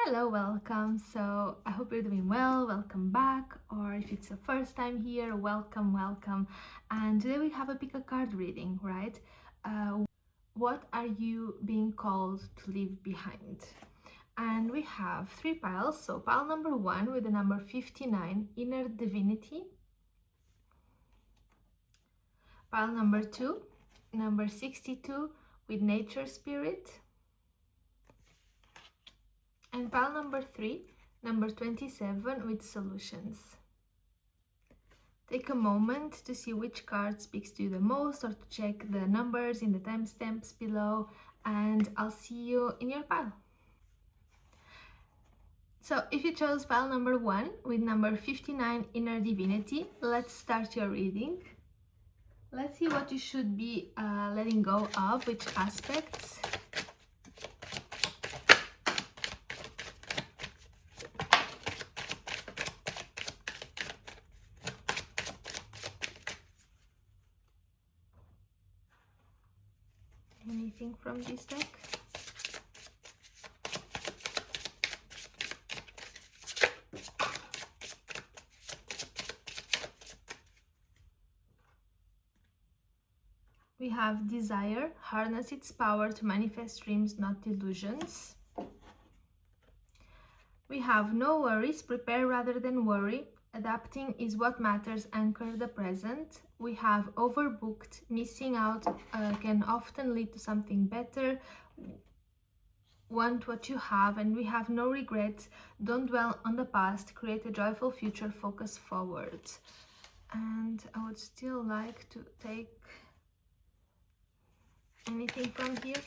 Hello, welcome. So I hope you're doing well. Welcome back, or if it's the first time here, welcome. And today we have a pick a card reading, right? What are you being called to leave behind? And we have three piles. So pile number 1 with the number 59, Inner Divinity. Pile number 2, number 62 with Nature Spirit. And pile number 3, number 27 with Solutions. Take a moment to see which card speaks to you the most, or to check the numbers in the timestamps below, and I'll see you in your pile. So if you chose pile number 1 with number 59, Inner Divinity, let's start your reading. Let's see what you should be letting go of, which aspects. Anything from this deck? We have Desire, harness its power to manifest dreams, not illusions. We have No worries, prepare rather than worry. Adapting is what matters, anchor the present. We have Overbooked, missing out can often lead to something better. Want what you have. And we have No regrets, don't dwell on the past, create a joyful future, focus forward. And I would still like to take anything from here.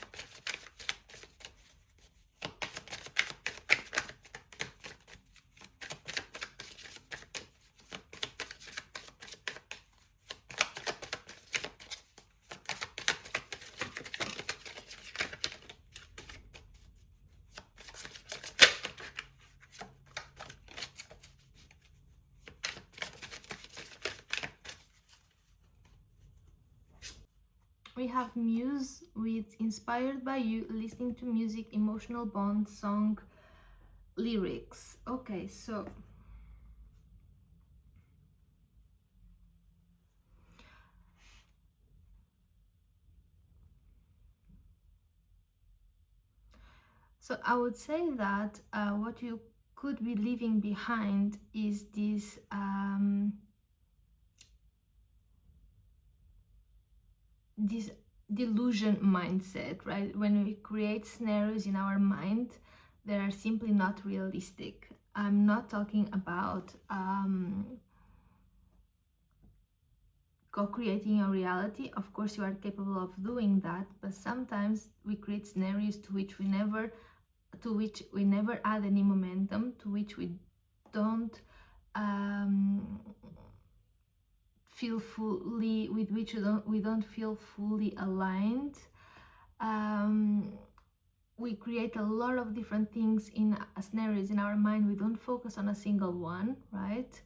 We have Muse with inspired by you, listening to music, emotional bond, song, lyrics. Okay, so I would say that what you could be leaving behind is this this delusion mindset, right? When we create scenarios in our mind that are simply not realistic. I'm not talking about co-creating a reality. Of course you are capable of doing that, but sometimes we create scenarios to which we never add any momentum, to which we don't feel fully, with which we don't feel fully aligned. We create a lot of different things in scenarios in our mind. We don't focus on a single one, right?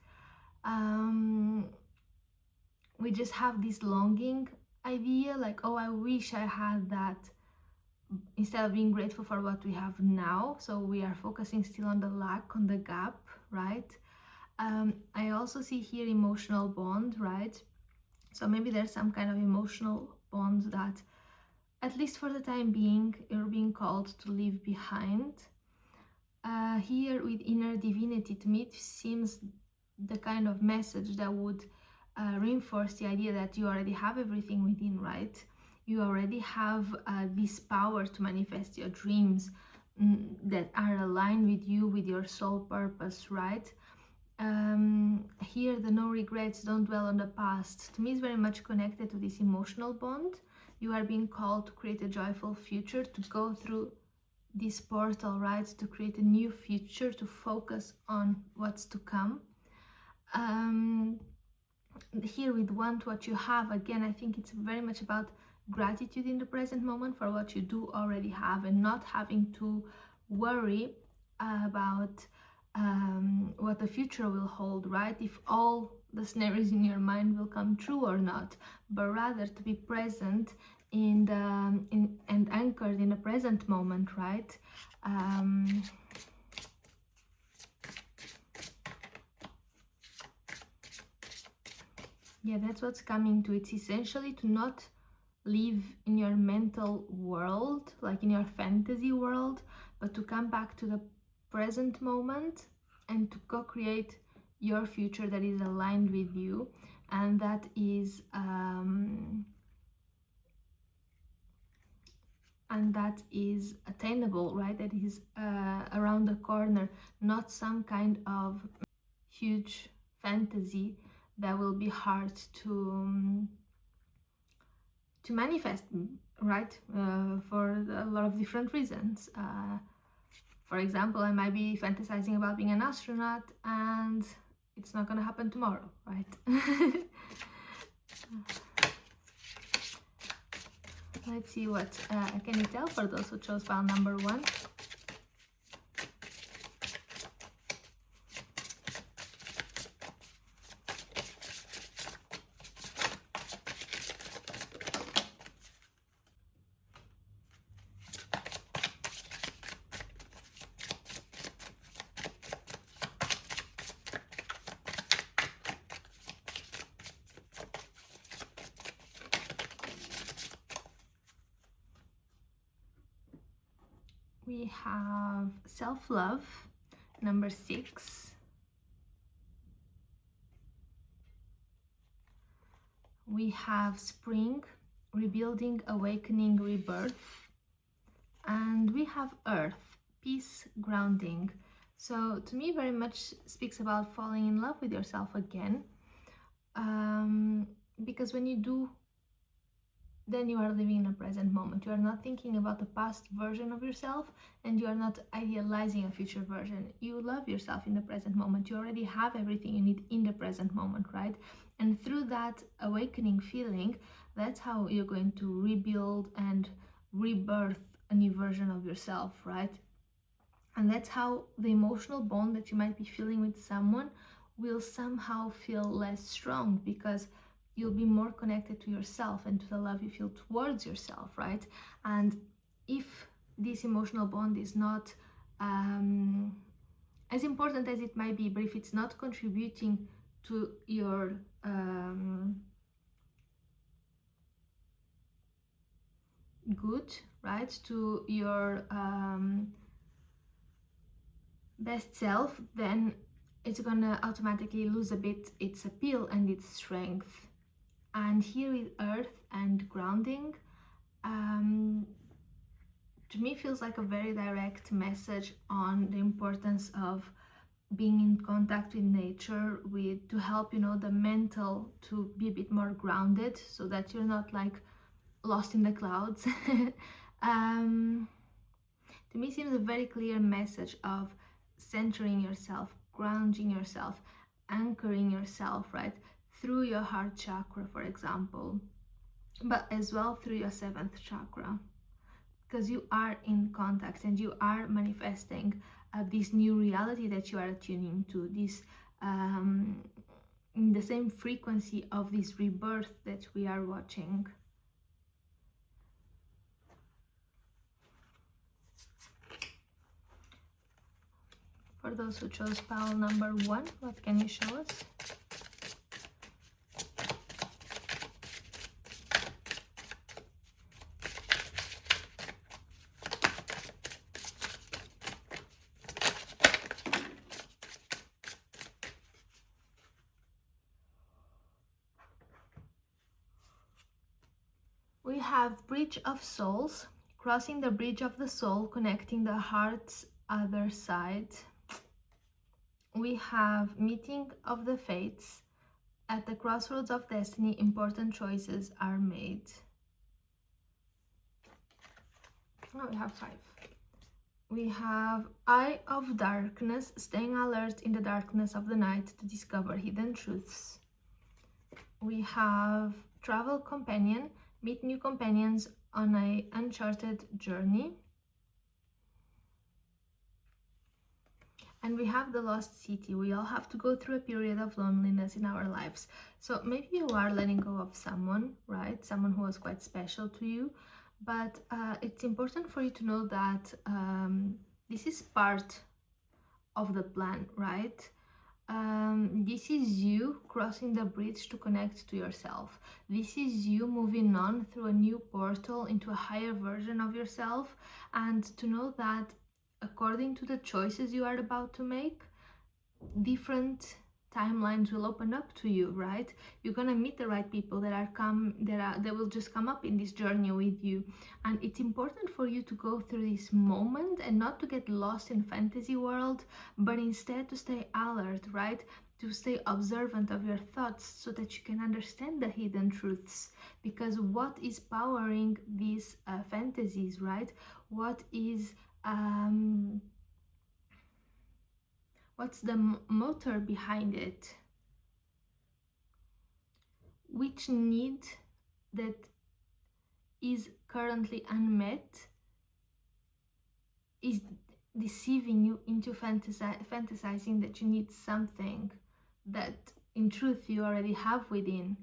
We just have this longing idea, like, oh, I wish I had that, instead of being grateful for what we have now. So we are focusing still on the lack, on the gap, right? I also see here emotional bond, right? So maybe there's some kind of emotional bond that, at least for the time being, you're being called to leave behind. Here with Inner Divinity, to me it seems the kind of message that would reinforce the idea that you already have everything within, right? You already have this power to manifest your dreams that are aligned with you, with your soul purpose, right? Here the No regrets, don't dwell on the past, to me is very much connected to this emotional bond. You are being called to create a joyful future, to go through this portal, right? To create a new future, to focus on what's to come. Here with Want what you have, again, I think it's very much about gratitude in the present moment for what you do already have, and not having to worry about what the future will hold, right? If all the scenarios in your mind will come true or not, but rather to be present and anchored in the present moment, right? Yeah, that's what's coming to. It's essentially to not live in your mental world, like in your fantasy world, but to come back to the present moment and to co-create your future that is aligned with you, and that is attainable, right? That is around the corner, not some kind of huge fantasy that will be hard to manifest, right? For a lot of different reasons. For example, I might be fantasizing about being an astronaut and it's not gonna happen tomorrow, right? Let's see what can you tell for those who chose pile number 1. We have self-love, number 6. We have spring, rebuilding, awakening, rebirth. And we have earth, peace, grounding. So to me, very much speaks about falling in love with yourself again. Because when you do, then you are living in a present moment. You are not thinking about the past version of yourself, and you are not idealizing a future version. You love yourself in the present moment. You already have everything you need in the present moment, right? And through that awakening feeling, that's how you're going to rebuild and rebirth a new version of yourself, right? And that's how the emotional bond that you might be feeling with someone will somehow feel less strong, because you'll be more connected to yourself and to the love you feel towards yourself, right? And if this emotional bond is not as important as it might be, but if it's not contributing to your good, right, to your best self, then it's gonna automatically lose a bit its appeal and its strength. And here with earth and grounding, to me feels like a very direct message on the importance of being in contact with nature, with to help, you know, the mental to be a bit more grounded, so that you're not like lost in the clouds. To me seems a very clear message of centering yourself, grounding yourself, anchoring yourself, right, through your heart chakra, for example, but as well through your 7th chakra, because you are in contact and you are manifesting this new reality that you are attuning to, this in the same frequency of this rebirth that we are watching. For those who chose pile number 1, what can you show us? We have Bridge of Souls, crossing the bridge of the soul, connecting the heart's other side. We have Meeting of the Fates, at the crossroads of destiny, important choices are made. Oh, we have 5. We have Eye of Darkness, staying alert in the darkness of the night to discover hidden truths. We have Travel Companion, meet new companions on an uncharted journey. And we have the Lost City. We all have to go through a period of loneliness in our lives. So maybe you are letting go of someone, right? Someone who was quite special to you. But it's important for you to know that this is part of the plan, right? This is you crossing the bridge to connect to yourself. This is you moving on through a new portal into a higher version of yourself, and to know that according to the choices you are about to make, different timelines will open up to you, right? You're gonna meet the right people that will just come up in this journey with you, and it's important for you to go through this moment and not to get lost in fantasy world, but instead to stay alert, right? To stay observant of your thoughts so that you can understand the hidden truths, because what is powering these fantasies, right? What's the motor behind it? Which need that is currently unmet is deceiving you into fantasizing that you need something that in truth you already have within?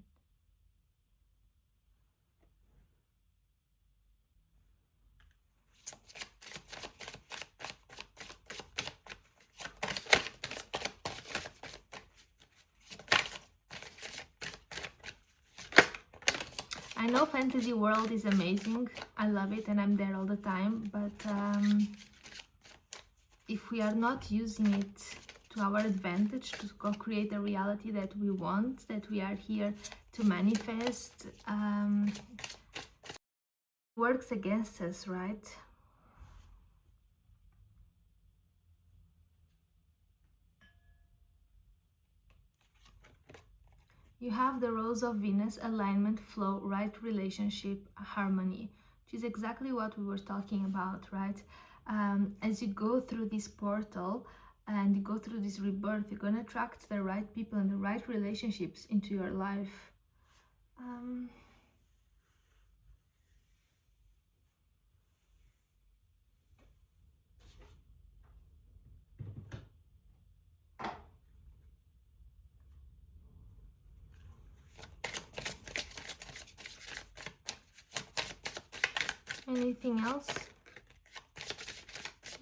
I know fantasy world is amazing, I love it and I'm there all the time, but if we are not using it to our advantage to create a reality that we want, that we are here to manifest, works against us, right? You have the Rose of Venus, alignment, flow, right relationship, harmony, which is exactly what we were talking about, right? As you go through this portal and you go through this rebirth, you're going to attract the right people and the right relationships into your life. Anything else?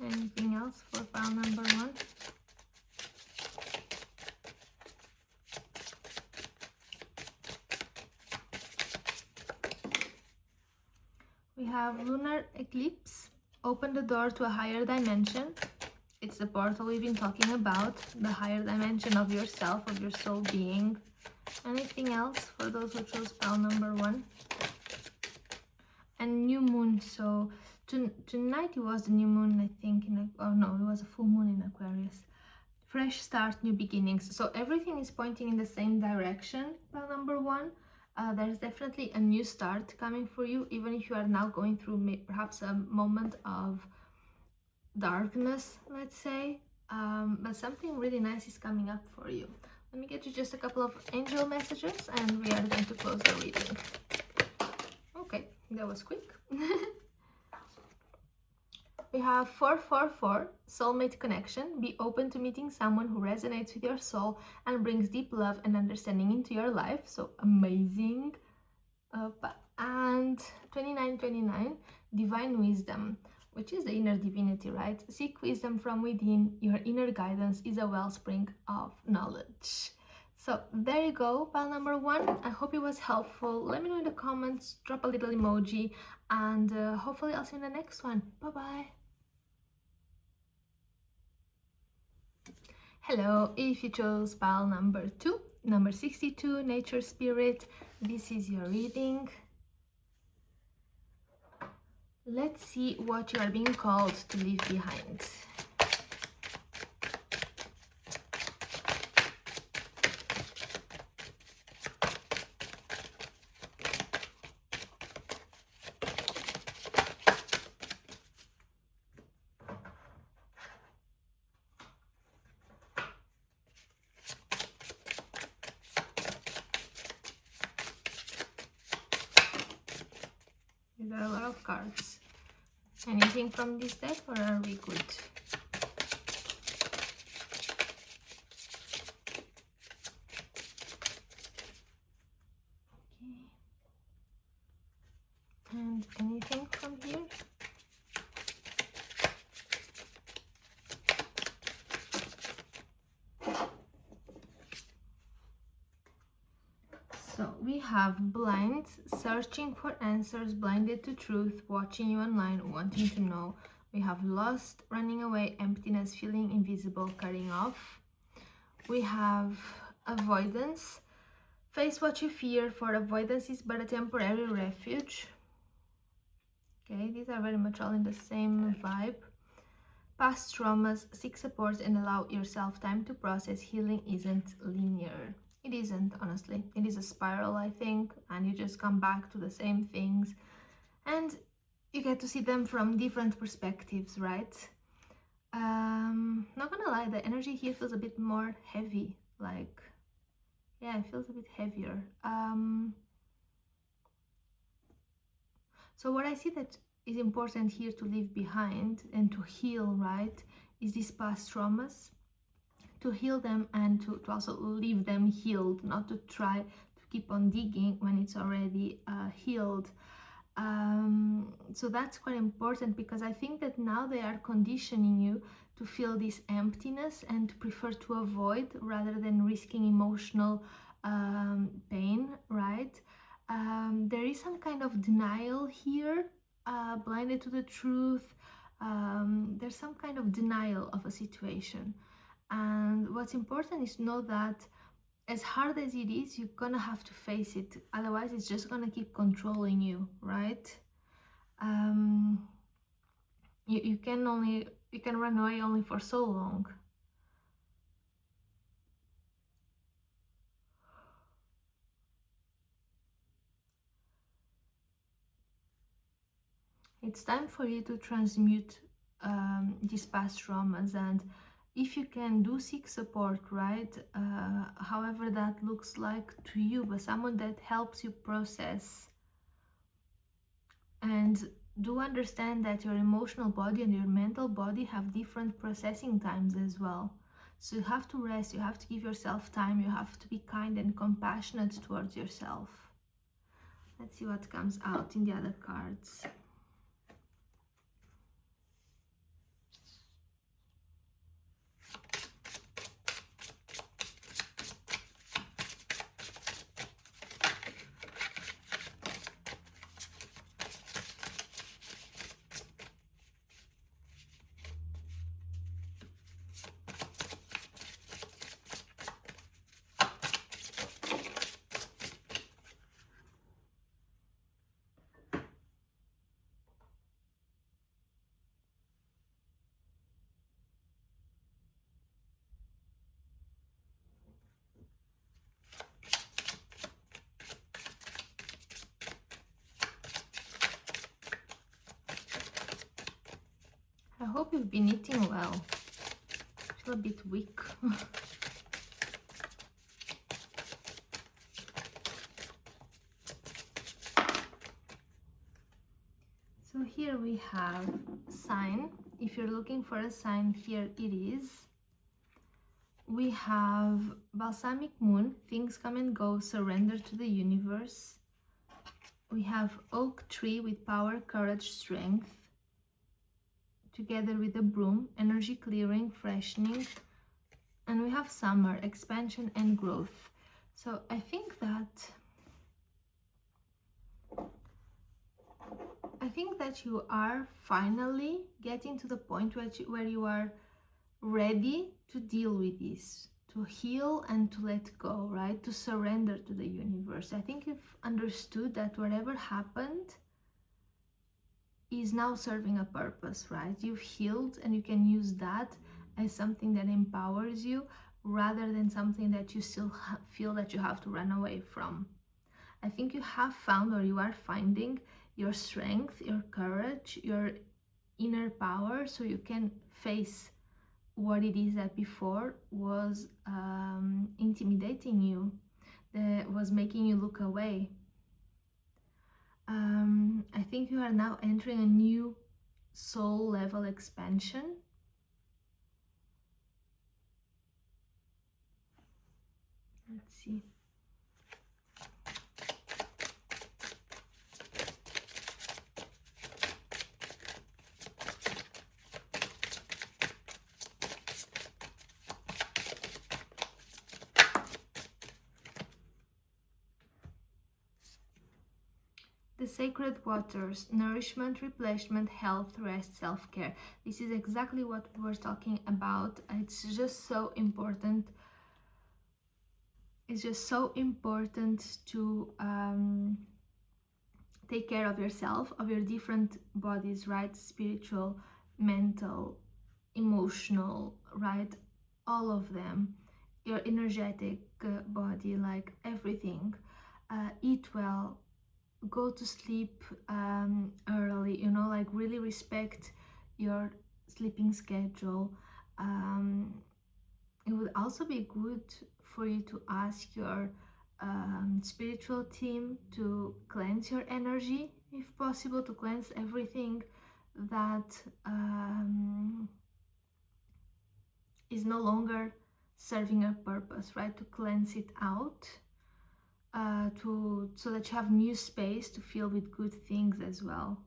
Anything else for pile number 1? We have lunar eclipse. Open the door to a higher dimension. It's the portal we've been talking about, the higher dimension of yourself, of your soul being. Anything else for those who chose pile number 1? And new moon. So tonight it was the new moon, I think. Oh no, it was a full moon in Aquarius. Fresh start, new beginnings. So everything is pointing in the same direction. Pile number 1. There's definitely a new start coming for you, even if you are now going through perhaps a moment of darkness, let's say. But something really nice is coming up for you. Let me get you just a couple of angel messages and we are going to close the reading. Okay, that was quick. We have 444, soulmate connection. Be open to meeting someone who resonates with your soul and brings deep love and understanding into your life. So amazing. And 2929, divine wisdom, which is the inner divinity, right? Seek wisdom from within. Your inner guidance is a wellspring of knowledge. So there you go, pile number 1. I hope it was helpful. Let me know in the comments, drop a little emoji, and hopefully I'll see you in the next one. Bye-bye. Hello, if you chose pile number 2, number 62, nature spirit, this is your reading. Let's see what you are being called to leave behind. These are a lot of cards. Anything from this deck, or are we good? Okay. And anything from here? So we have blind, searching for answers, blinded to truth, watching you online, wanting to know. We have lost, running away, emptiness, feeling invisible, cutting off. We have avoidance, face what you fear, for avoidance is but a temporary refuge. Okay, these are very much all in the same vibe. Past traumas, seek support and allow yourself time to process. Healing isn't linear. It isn't, honestly. It is a spiral, I think, and you just come back to the same things and you get to see them from different perspectives, right? Not gonna lie, the energy here feels a bit more heavy, like, yeah, it feels a bit heavier. So what I see that is important here to leave behind and to heal, right, is these past traumas, to heal them and to also leave them healed, not to try to keep on digging when it's already healed. So that's quite important, because I think that now they are conditioning you to feel this emptiness and to prefer to avoid rather than risking emotional pain, right? There is some kind of denial here, blinded to the truth. There's some kind of denial of a situation. And what's important is to know that as hard as it is, you're gonna have to face it. Otherwise, it's just gonna keep controlling you, right? You can run away only for so long. It's time for you to transmute these past traumas, and if you can, do seek support, right? However that looks like to you, but someone that helps you process. And do understand that your emotional body and your mental body have different processing times as well. So you have to rest, you have to give yourself time, you have to be kind and compassionate towards yourself. Let's see what comes out in the other cards. I hope you've been eating well. I feel a bit weak. So here we have sign. If you're looking for a sign, here it is. We have balsamic moon, things come and go, surrender to the universe. We have oak tree with power, courage, strength. Together with the broom, energy clearing, freshening. And we have summer, expansion and growth. So I think that you are finally getting to the point where you are ready to deal with this, to heal and to let go, right? To surrender to the universe. I think you've understood that whatever happened is now serving a purpose, right? You've healed and you can use that as something that empowers you rather than something that you still feel that you have to run away from. I think you have found, or you are finding, your strength, your courage, your inner power, so you can face what it is that before was intimidating you, that was making you look away. I think you are now entering a new soul level expansion. Let's see. sacred waters, nourishment, replenishment, health, rest, self-care. This is exactly what we were talking about. It's just so important. It's just so important to take care of yourself, of your different bodies, right? Spiritual, mental, emotional, right? All of them. Your energetic body, like everything. Eat well, go to sleep early, you know, like really respect your sleeping schedule. It would also be good for you to ask your spiritual team to cleanse your energy, if possible, to cleanse everything that is no longer serving a purpose, right? To cleanse it out, so that you have new space to fill with good things as well.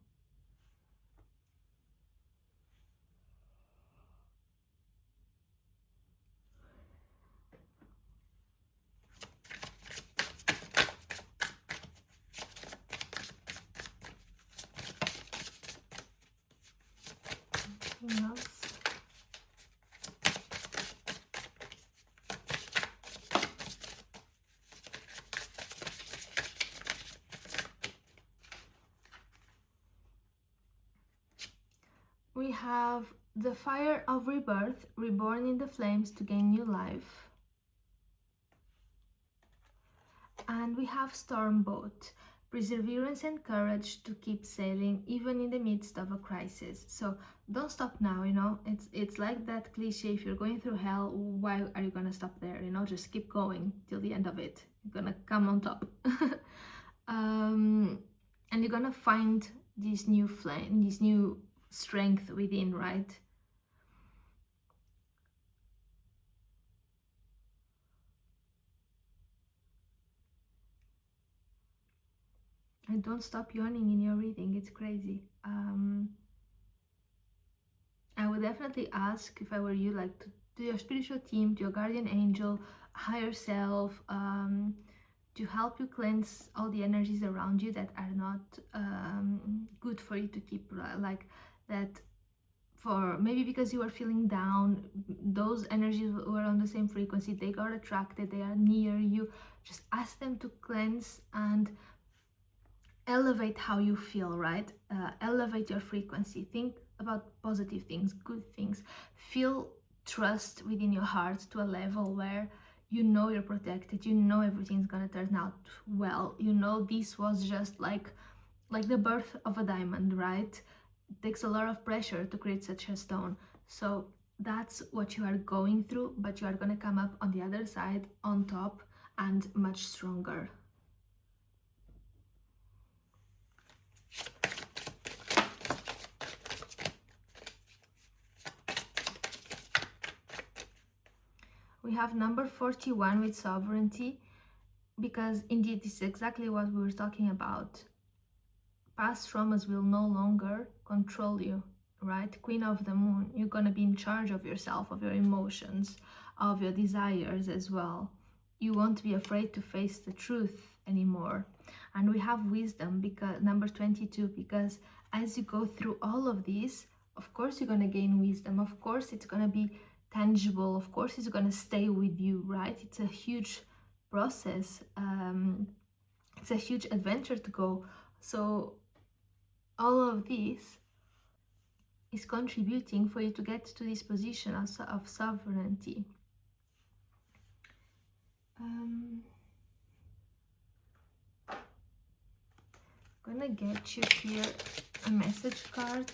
Anything else? We have the fire of rebirth, reborn in the flames to gain new life. And we have storm boat, perseverance and courage to keep sailing even in the midst of a crisis. So don't stop now, you know. It's like that cliche, if you're going through hell, why are you gonna stop there? You know, just keep going till the end of it. You're gonna come on top. And you're gonna find this new flame, this new strength within, right? And don't stop yawning in your reading, it's crazy. I would definitely ask, if I were you, like to your spiritual team, to your guardian angel, higher self, to help you cleanse all the energies around you that are not good for you to keep, like that. For maybe because you were feeling down, those energies were on the same frequency, they got attracted, they are near you. Just ask them to cleanse and elevate how you feel, right? Elevate your frequency. Think about positive things, good things. Feel trust within your heart to a level where you know you're protected, you know everything's gonna turn out well, you know this was just like the birth of a diamond, right? It takes a lot of pressure to create such a stone. So that's what you are going through, but you are gonna come up on the other side on top and much stronger. We have number 41 with sovereignty, because indeed this is exactly what we were talking about. Past traumas will no longer control you, right? Queen of the moon, you're gonna be in charge of yourself, of your emotions, of your desires as well. You won't be afraid to face the truth anymore. And we have wisdom, because number 22, because as you go through all of these, of course you're gonna gain wisdom, of course it's gonna be tangible, of course it's gonna stay with you, right? It's a huge process, it's a huge adventure to go. So all of this is contributing for you to get to this position of sovereignty. I'm gonna get you here a message card.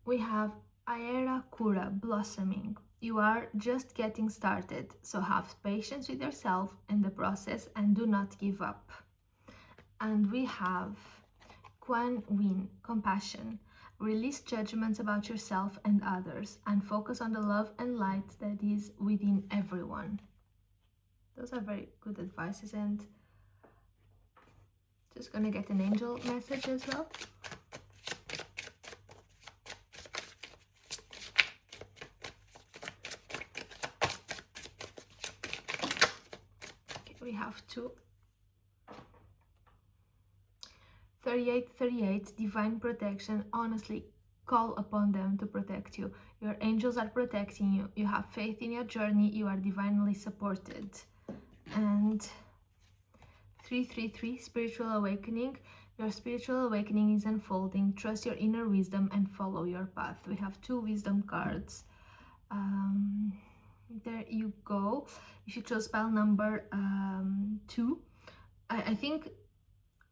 We have Aera Kura, blossoming. You are just getting started, so have patience with yourself and the process and do not give up. And we have Kuan Yin, compassion. Release judgments about yourself and others and focus on the love and light that is within everyone. Those are very good advices, and just gonna get an angel message as well. have 2. 38, divine protection. Honestly, call upon them to protect you. Your angels are protecting you. You have faith in your journey. You are divinely supported. And 333, spiritual awakening. Your spiritual awakening is unfolding. Trust your inner wisdom and follow your path. We have 2 wisdom cards. There you go. If you chose pile number 2, I think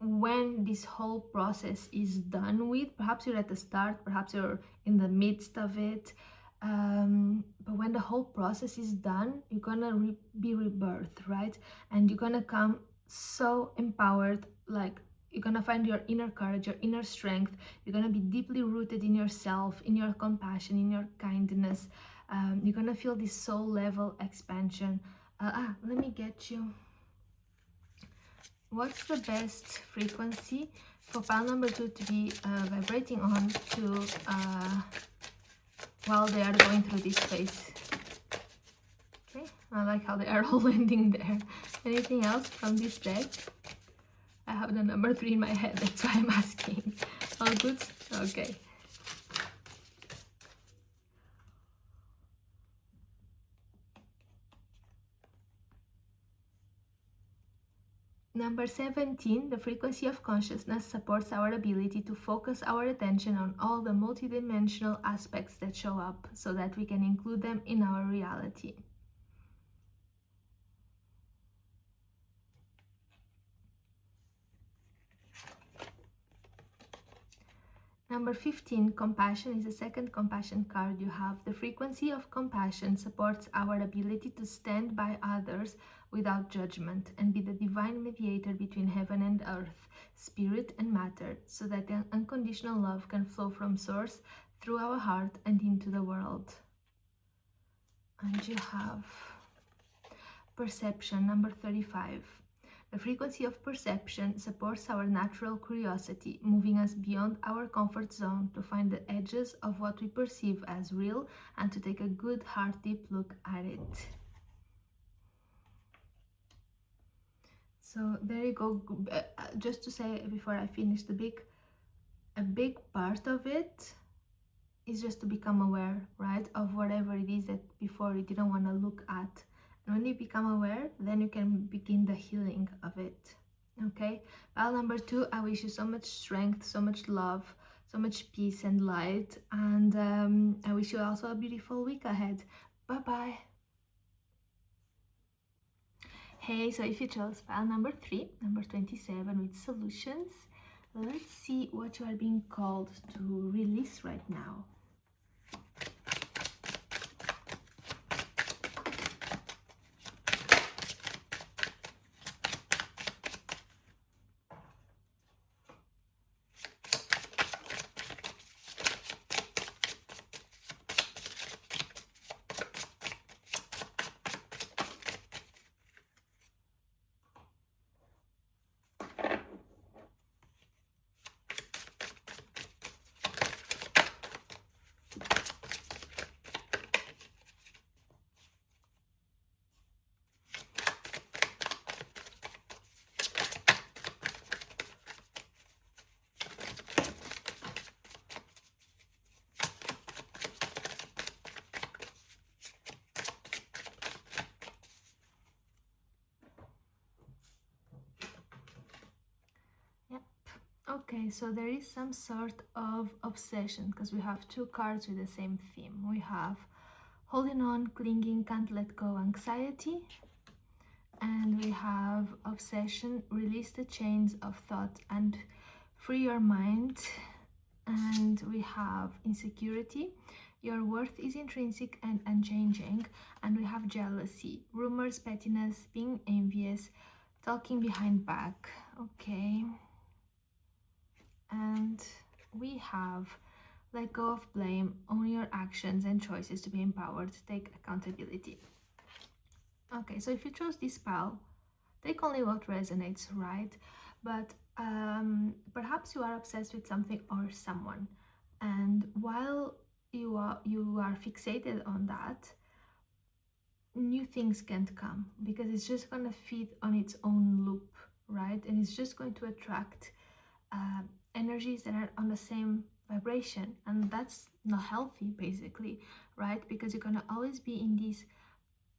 when this whole process is done with, perhaps you're at the start, perhaps you're in the midst of it, but when the whole process is done, you're gonna be rebirthed, right? And you're gonna come so empowered, like you're gonna find your inner courage, your inner strength. You're gonna be deeply rooted in yourself, in your compassion, in your kindness. You're gonna feel this soul level expansion. Let me get you. What's the best frequency for pile number 2 to be vibrating on to while they are going through this phase? Okay, I like how they are all ending there. Anything else from this deck? I have the number 3 in my head, that's why I'm asking. All good? Okay. Number 17, the frequency of consciousness supports our ability to focus our attention on all the multidimensional aspects that show up so that we can include them in our reality. Number 15, compassion, is the second compassion card you have. The frequency of compassion supports our ability to stand by others without judgment and be the divine mediator between heaven and earth, spirit and matter, so that the unconditional love can flow from source through our heart and into the world. And you have perception, number 35. The frequency of perception supports our natural curiosity, moving us beyond our comfort zone to find the edges of what we perceive as real and to take a good, hard, deep look at it. So there you go. Just to say before I finish, a big part of it is just to become aware, right, of whatever it is that before you didn't want to look at. And when you become aware, then you can begin the healing of it. Okay, pile number 2, I wish you so much strength, so much love, so much peace and light, and I wish you also a beautiful week ahead. Bye bye. Hey, so if you chose pile number 3, number 27 with solutions, let's see what you are being called to release right now. Okay, so there is some sort of obsession because we have 2 cards with the same theme. We have holding on, clinging, can't let go, anxiety. And we have obsession, release the chains of thought and free your mind. And we have insecurity, your worth is intrinsic and unchanging. And we have jealousy, rumors, pettiness, being envious, talking behind back. Okay. And we have let go of blame, own your actions and choices to be empowered, take accountability. Okay, so if you chose this pile, take only what resonates, right? But perhaps you are obsessed with something or someone, and while you are fixated on that, new things can't come, because it's just going to feed on its own loop, right? And it's just going to attract energies that are on the same vibration, and that's not healthy, basically, right? Because you're going to always be in this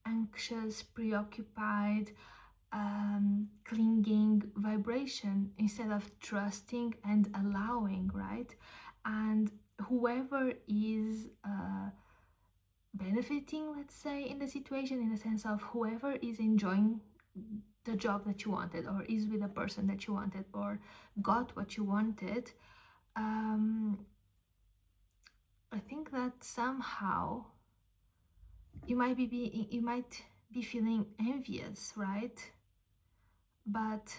anxious, preoccupied, clinging vibration instead of trusting and allowing, right? And whoever is benefiting, let's say, in the situation, in the sense of whoever is enjoying the job that you wanted, or is with the person that you wanted, or got what you wanted, I think that somehow you might be feeling envious, right? But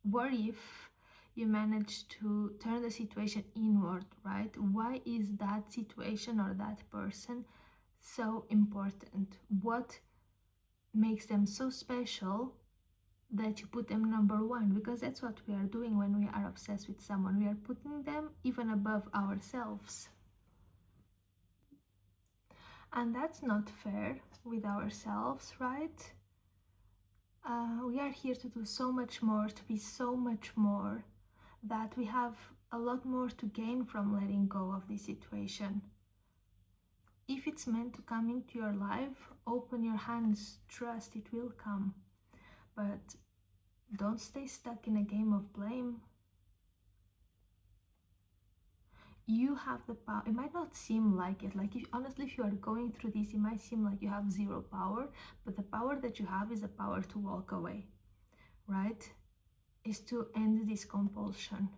what if you manage to turn the situation inward, right? Why is that situation or that person so important? What makes them so special that you put them number one? Because that's what we are doing when we are obsessed with someone. We are putting them even above ourselves. And that's not fair with ourselves, right? We are here to do so much more, to be so much more, that we have a lot more to gain from letting go of this situation. If it's meant to come into your life, open your hands, trust it will come. But don't stay stuck in a game of blame. You have the power. It might not seem like it. Like, honestly, if you are going through this, it might seem like you have zero power, but the power that you have is the power to walk away, right? Is to end this compulsion,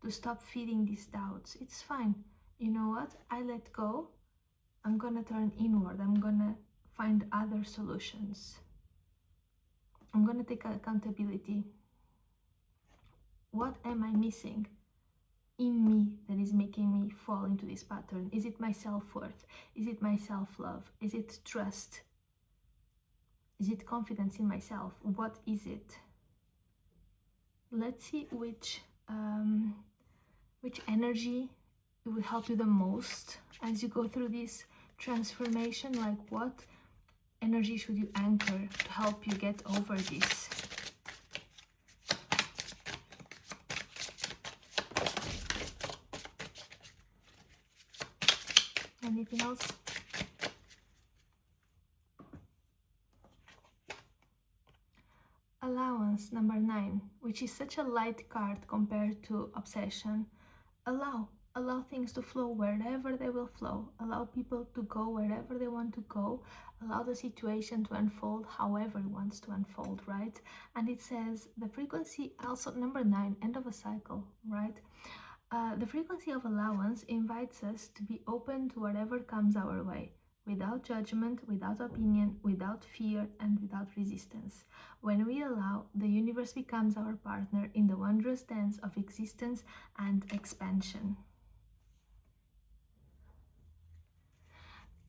to stop feeding these doubts. It's fine. You know what? I let go. I'm gonna turn inward. I'm gonna find other solutions. I'm gonna take accountability. What am I missing in me that is making me fall into this pattern? Is it my self-worth? Is it my self-love? Is it trust? Is it confidence in myself? What is it? Let's see which energy will help you the most as you go through this transformation. Like, what energy should you anchor to help you get over this? Anything else? Allowance, number 9, which is such a light card compared to obsession. Allow things to flow wherever they will flow. Allow people to go wherever they want to go. Allow the situation to unfold however it wants to unfold, right? And it says the frequency, also number 9, end of a cycle, right? The frequency of allowance invites us to be open to whatever comes our way, without judgment, without opinion, without fear, and without resistance. When we allow, the universe becomes our partner in the wondrous dance of existence and expansion.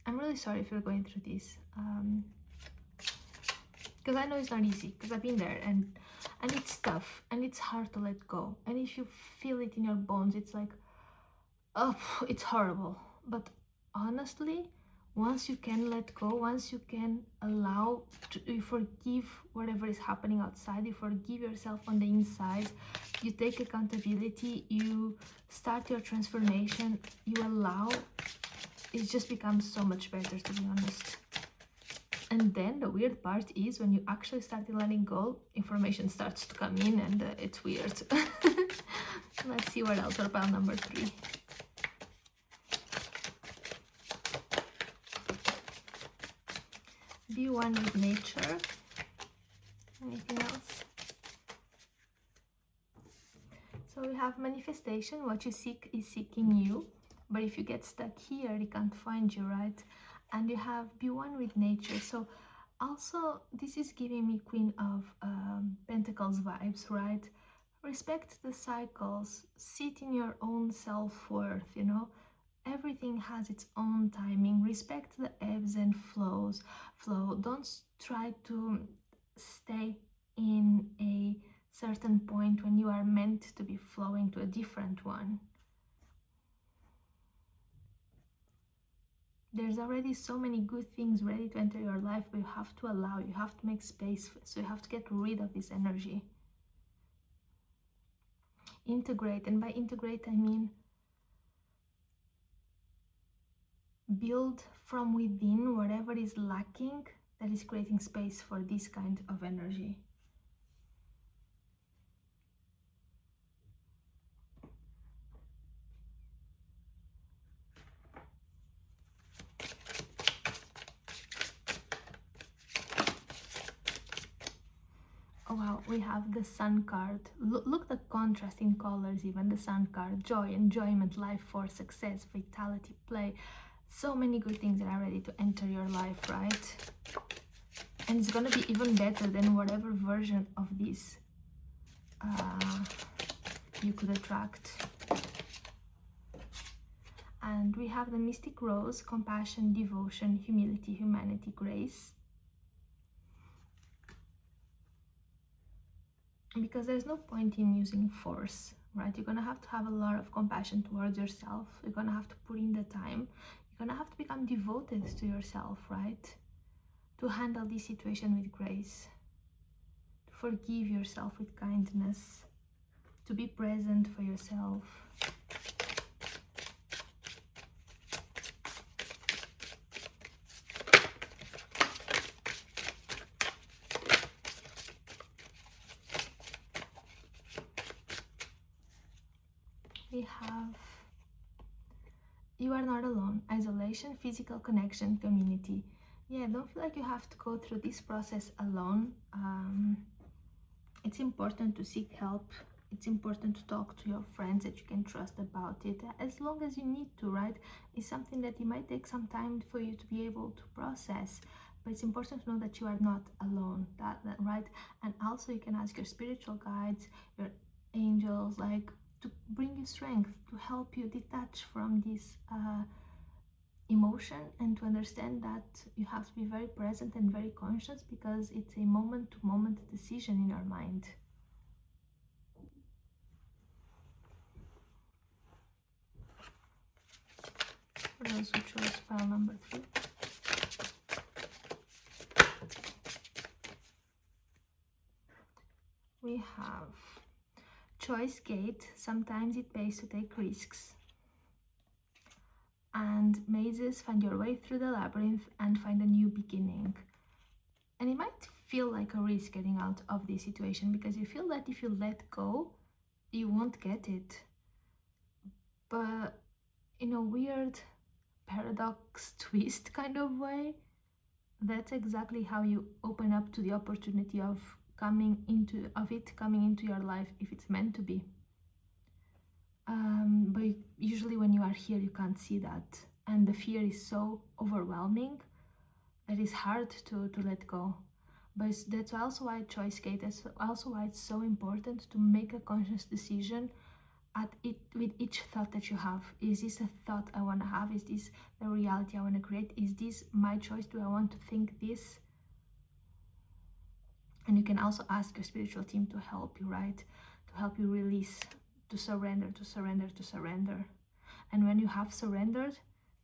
I'm really sorry if you're going through this, because I know it's not easy, because I've been there, and it's tough, and it's hard to let go. And if you feel it in your bones, it's like, oh, it's horrible. But honestly, once you can let go, once you can allow, you forgive whatever is happening outside, you forgive yourself on the inside, you take accountability, you start your transformation, you allow, it just becomes so much better, to be honest. And then the weird part is when you actually start letting go, information starts to come in, and it's weird. Let's see what else for pile number 3. Be one with nature. Anything else? So we have manifestation. What you seek is seeking you. But if you get stuck here, it can't find you, right? And you have be one with nature. So also, this is giving me Queen of Pentacles vibes, right? Respect the cycles. Sit in your own self-worth, you know? Everything has its own timing. Respect the ebbs and flows. Don't try to stay in a certain point when you are meant to be flowing to a different one. There's already so many good things ready to enter your life, but you have to allow, you have to make space, so you have to get rid of this energy. Integrate, and by integrate I mean build from within whatever is lacking that is creating space for this kind of energy. Oh wow, we have the Sun card. Look the contrast in colors, even the Sun card. Joy, enjoyment, life force, success, vitality, play. So many good things that are ready to enter your life, right? And it's gonna be even better than whatever version of this you could attract. And we have the Mystic Rose, compassion, devotion, humility, humanity, grace. Because there's no point in using force, right? You're gonna have to have a lot of compassion towards yourself. You're gonna have to put in the time. You're gonna have to become devoted to yourself, right? To handle this situation with grace, to forgive yourself with kindness, to be present for yourself. We have, you are not alone, isolation, physical connection, community. Yeah, don't feel like you have to go through this process alone. It's important to seek help. It's important to talk to your friends that you can trust about it, as long as you need to, right? It's something that it might take some time for you to be able to process, but it's important to know that you are not alone, that right? And also you can ask your spiritual guides, your angels, like, to bring you strength, to help you detach from this emotion, and to understand that you have to be very present and very conscious, because it's a moment-to-moment decision in your mind. For those who chose pile number 3. We have choice gate. Sometimes it pays to take risks. And mazes, find your way through the labyrinth and find a new beginning. And it might feel like a risk getting out of this situation, because you feel that if you let go, you won't get it. But in a weird paradox twist kind of way, that's exactly how you open up to the opportunity of it coming into your life, if it's meant to be. But usually when you are here, you can't see that, and the fear is so overwhelming that it's hard to let go. But that's also why choice gate, that's also why it's so important to make a conscious decision with each thought that you have. Is this a thought I want to have? Is this the reality I want to create? Is this my choice? Do I want to think this? And you can also ask your spiritual team to help you, right? To help you release, to surrender, to surrender, to surrender. And when you have surrendered,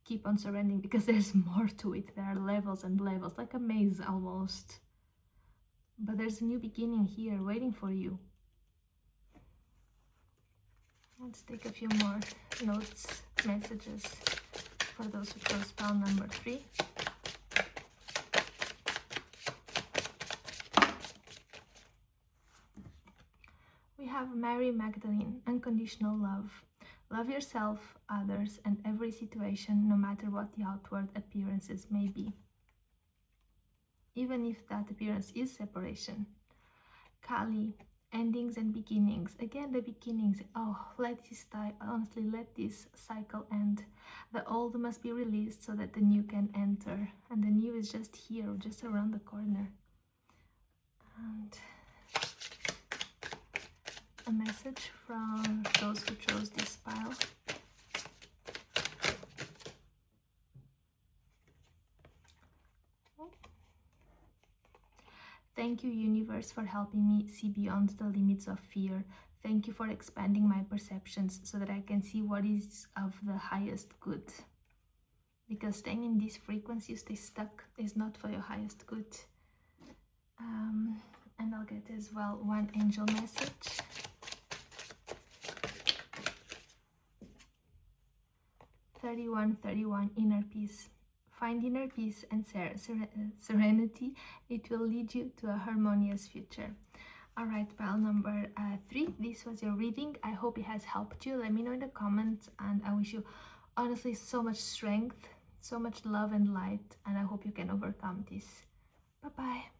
keep on surrendering, because there's more to it. There are levels and levels, like a maze almost. But there's a new beginning here waiting for you. Let's take a few more notes, messages for those who chose pile number 3. We have Mary Magdalene, unconditional love. Love yourself, others, and every situation, no matter what the outward appearances may be, even if that appearance is separation. Kali, endings and beginnings. Again, the beginnings. Oh, let this die. Honestly, let this cycle end. The old must be released so that the new can enter. And the new is just here, just around the corner. And a message from those who chose this pile. Thank you, universe, for helping me see beyond the limits of fear. Thank you for expanding my perceptions so that I can see what is of the highest good. because staying in this frequency, you stay stuck, is not for your highest good. And I'll get as well one angel message. "3131 inner peace. Find inner peace and serenity. It will lead you to a harmonious future." All right, pile number 3, this was your reading. I hope it has helped you. Let me know in the comments, and I wish you honestly so much strength, so much love and light, and I hope you can overcome this. Bye bye.